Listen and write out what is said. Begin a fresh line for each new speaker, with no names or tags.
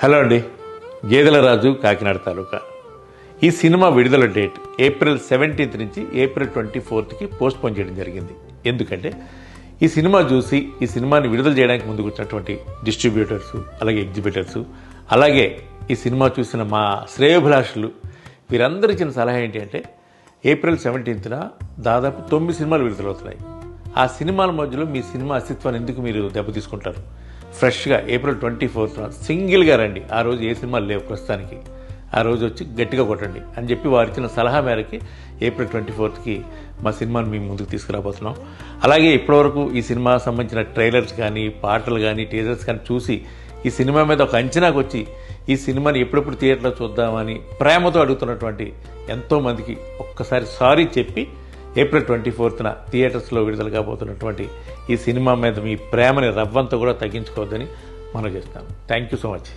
Hello అండి, గేదెల రాజు, కాకినాడ తాలూకా. ఈ సినిమా విడుదల డేట్ ఏప్రిల్ 17 నుంచి ఏప్రిల్ 24కి పోస్ట్ పోన్ చేయడం జరిగింది. ఎందుకంటే ఈ సినిమా చూసి ఈ సినిమాని విడుదల చేయడానికి ముందుకు వచ్చినటువంటి డిస్ట్రిబ్యూటర్సు, అలాగే ఎగ్జిబిటర్సు, అలాగే ఈ సినిమా చూసిన మా శ్రేయోభిలాషులు వీరందరూ ఇచ్చిన సలహా ఏంటి అంటే ఏప్రిల్ 17న దాదాపు 9 సినిమాలు విడుదలవుతున్నాయి. ఆ సినిమాల మధ్యలో మీ సినిమా అస్తిత్వాన్ని ఎందుకు మీరు దెబ్బతీసుకుంటారు? ఫ్రెష్గా ఏప్రిల్ 24న సింగిల్గా రండి. ఆ రోజు ఏ సినిమాలు లేవు ప్రస్తుతానికి, ఆ రోజు వచ్చి గట్టిగా కొట్టండి అని చెప్పి వారు ఇచ్చిన సలహా మేరకి ఏప్రిల్ 24కి మా సినిమాని మేము ముందుకు తీసుకురాబోతున్నాం. అలాగే ఇప్పటివరకు ఈ సినిమా సంబంధించిన ట్రైలర్స్ కానీ, పాటలు కానీ, టీజర్స్ కానీ చూసి ఈ సినిమా మీద ఒక అంచనాకు వచ్చి ఈ సినిమాని ఎప్పుడెప్పుడు థియేటర్లో చూద్దామని ప్రేమతో అడుగుతున్నటువంటి ఎంతోమందికి ఒక్కసారి సారీ చెప్పి ఏప్రిల్ 24న థియేటర్స్లో విడుదల కాబోతున్నటువంటి ఈ సినిమా మీద మీ ప్రేమని రవ్వంతా కూడా తగ్గించుకోవద్దని మనం చేస్తాను. Thank you so much.